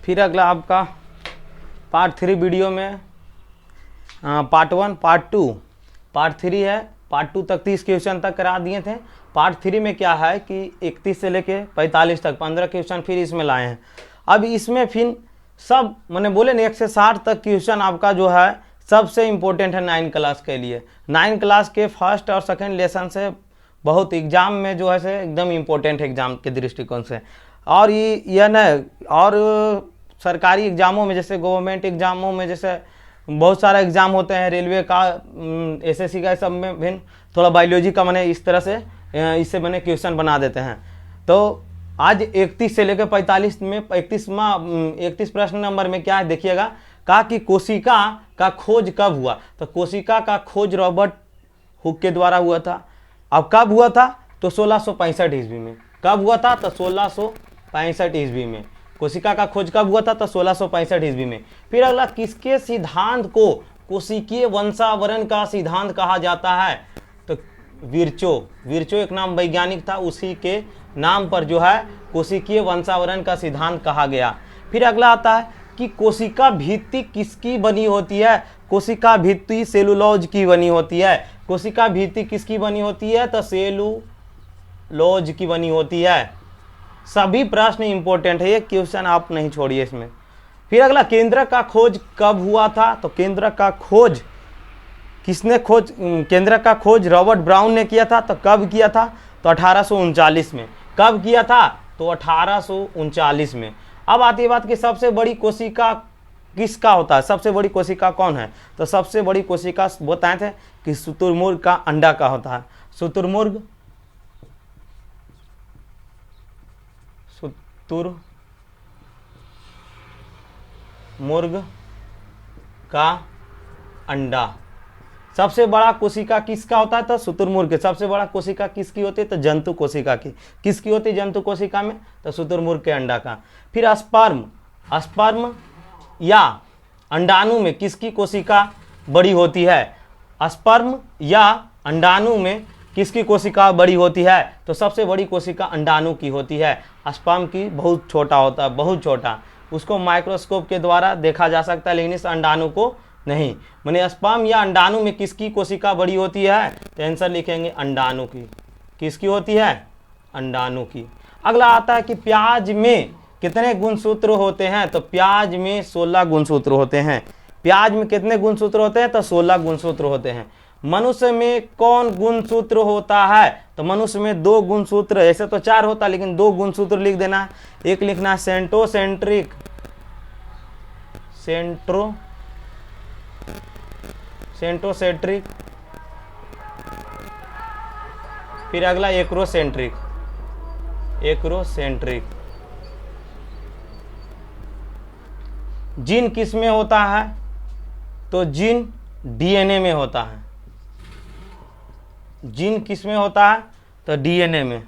फिर अगला आपका पार्ट 3 वीडियो में पार्ट 1 पार्ट 2 पार्ट 3 है। पार्ट 2 तक 30 क्वेश्चन तक करा दिए थे। पार्ट 3 में क्या है कि 31 से लेके 45 तक 15 क्वेश्चन फिर इसमें लाए हैं। अब इसमें फिर सब मैंने बोले ना 1 से 60 तक क्वेश्चन आपका जो है सबसे इम्पोर्टेंट है 9 क्लास के लिए। 9 क्लास के फर्स्ट और सेकंड लेसन से बहुत एग्जाम में जो है से एकदम इम्पोर्टेंट है एग्जाम के दृष्टिकोण से। और ये न और सरकारी एग्जामों में जैसे गवर्नमेंट एग्जामों में जैसे बहुत सारा एग्जाम होते हैं, रेलवे का, एसएससी का, सब में भी थोड़ा बायोलॉजी का मैंने इस तरह से इससे मैंने क्वेश्चन बना देते हैं। तो आज 31 से लेकर 45 में 31 प्रश्न नंबर में क्या है देखिएगा, कहा कि कोशिका का खोज कब हुआ। तो कोशिका का खोज रॉबर्ट हुक के द्वारा हुआ था। अब कब हुआ था तो 1665 ईस्वी में। कब हुआ था तो 1665 ईस्वी में। कोशिका का खोज कब हुआ था तो 1665 ईस्वी में। फिर अगला, किसके सिद्धांत को कोशिकीय वंशावरण का सिद्धांत कहा जाता है तो विर्चो एक नाम वैज्ञानिक था, उसी के नाम पर जो है कोशिकीय वंशावरण का सिद्धांत कहा गया। फिर अगला आता है कि कोशिका भित्ति किसकी बनी होती है। कोशिका भित्ति सेलुलोज की बनी होती है। कोशिका भित्ति किसकी बनी होती है तो सेलुलोज की बनी होती है। सभी प्रश्न इंपॉर्टेंट है, ये क्वेश्चन आप नहीं छोड़िए इसमें। फिर अगला, केंद्रक का खोज कब हुआ था तो केंद्रक का खोज किसने खोज, केंद्रक का खोज रॉबर्ट ब्राउन ने किया था। तो कब किया था तो 1839 में। कब किया था तो 1839 में। अब आती है बात कि सबसे बड़ी कोशिका किसका होता है, सबसे बड़ी कोशिका कौन है तो सबसे बड़ी कोशिका बताए थे कि शुतुरमुर्ग का अंडा का होता है। शुतुरमुर्ग का अंडा। सबसे बड़ा कोशिका किसका होता है तो शुतुरमुर्ग। सबसे बड़ा कोशिका किसकी होती है तो जंतु कोशिका की। किसकी होती है जंतु कोशिका में तो शुतुरमुर्ग के अंडा का। फिर स्पर्म या अंडाणु में किसकी कोशिका बड़ी होती है। स्पर्म या अंडाणु में किसकी कोशिका बड़ी होती है तो सबसे बड़ी कोशिका अंडाणु की होती है। स्पर्म की बहुत छोटा होता है, बहुत छोटा, उसको माइक्रोस्कोप के द्वारा देखा जा सकता है, लेकिन इस अंडाणु को नहीं। माने स्पर्म या अंडाणु में किसकी कोशिका बड़ी होती है तो आंसर लिखेंगे अंडाणु की। किसकी होती है अंडाणु की। अगला आता है कि प्याज में कितने गुणसूत्र होते हैं तो प्याज में 16 गुणसूत्र होते हैं। प्याज में कितने गुणसूत्र होते हैं तो 16 गुणसूत्र होते हैं। मनुष्य में कौन गुणसूत्र होता है तो मनुष्य में 2 गुणसूत्र, ऐसे तो 4 होता है लेकिन 2 गुणसूत्र लिख देना। एक लिखना सेंट्रोसेंट्रिक, सेंट्रोसेंट्रिक, फिर अगला एक्रोसेंट्रिक। जीन किस में होता है तो जीन डीएनए में होता है। जीन किस में होता है तो डीएनए में।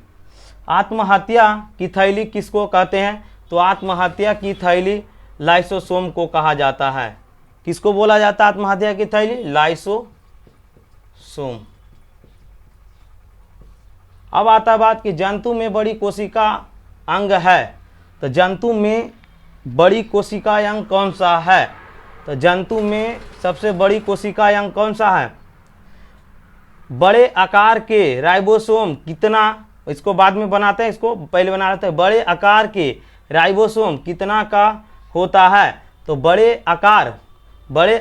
आत्महत्या की थैली किसको कहते हैं तो आत्महत्या की थैली लाइसोसोम को कहा जाता है। किसको बोला जाता है आत्महत्या की थैली लाइसोसोम। अब आता बात कि जंतु में बड़ी कोशिका अंग है तो जंतु में बड़ी कोशिका अंग कौन सा है तो जंतु में सबसे बड़ी कोशिका अंग कौन सा है। बड़े आकार के राइबोसोम कितना, इसको बाद में बनाते हैं, इसको पहले बना लेते हैं। बड़े आकार के राइबोसोम कितना का होता है तो बड़े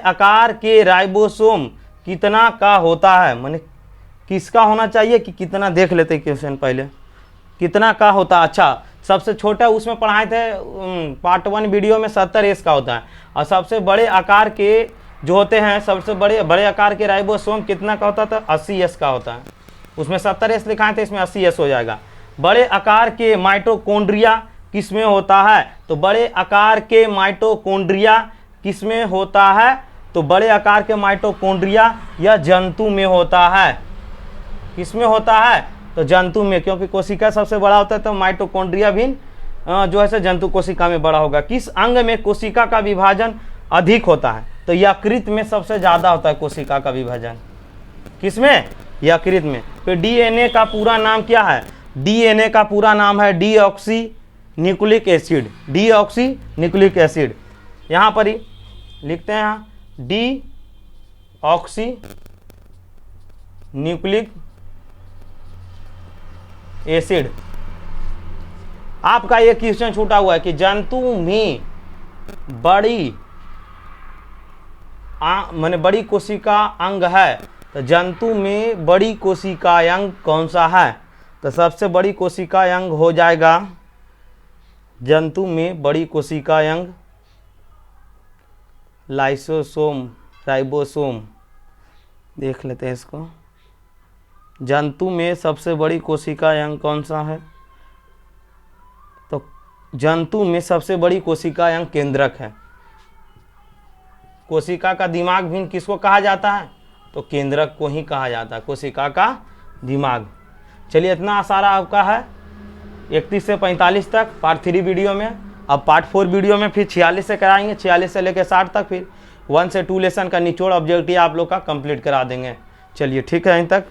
आकार के राइबोसोम कितना का होता है। माने किसका होना चाहिए कि कितना, देख लेते हैं क्वेश्चन पहले कितना का होता है। अच्छा, सबसे छोटा उसमें पढ़ाए थे पार्ट 1 वीडियो में 70 S का होता है। और सबसे बड़े आकार के जो होते हैं, सबसे बड़े आकार के राइबोसोम कितना का होता था 80 S का होता है। उसमें 70 S लिखाए थे, इसमें 80 S हो जाएगा। बड़े आकार के माइटोकॉन्ड्रिया किस में होता है तो बड़े आकार के माइटोकॉन्ड्रिया किस में होता है तो बड़े आकार के माइटोकॉन्ड्रिया या जंतु में होता है। किस में होता है तो जंतु में, क्योंकि कोशिका सबसे बड़ा होता है तो माइटोकॉन्ड्रिया भी जो है जंतु कोशिका में बड़ा होगा। किस अंग में कोशिका का विभाजन अधिक होता है तो यकृत में सबसे ज़्यादा होता है कोशिका का विभाजन। किसमें यकृत में। फिर डीएनए का पूरा नाम क्या है, डीएनए का पूरा नाम है deoxy nucleic acid, deoxy nucleic acid. यहाँ पर ही लिखते हैं यहाँ डीऑक्सी न्यूक्लिक एसिड। आपका ये क्वेश्चन छूटा हुआ है कि जंतु में बड़ी माने बड़ी कोशिका अंग है, तो जंतु में बड़ी कोशिका अंग कौन सा है? तो सबसे बड़ी कोशिका अंग हो जाएगा, जंतु में बड़ी कोशिका अंग लाइसोसोम, राइबोसोम। देख लेते हैं इसको। जंतु में सबसे बड़ी कोशिका अंग कौन सा है? तो जंतु में सबसे बड़ी कोशिका अंग केंद्रक है। कोशिका का दिमाग भी किसको कहा जाता है? तो केंद्रक को ही कहा जाता है, कोशिका का दिमाग। चलिए, इतना सारा आपका है 31 से 45 तक पार्ट 3 वीडियो में। अब पार्ट 4 वीडियो में फिर 46 से कराएंगे, 46 से लेकर 60 तक, फिर 1 से 2 लेसन का निचोड़ ऑब्जेक्टिव आप लोग का कंप्लीट करा देंगे। चलिए ठीक है, यहीं तक।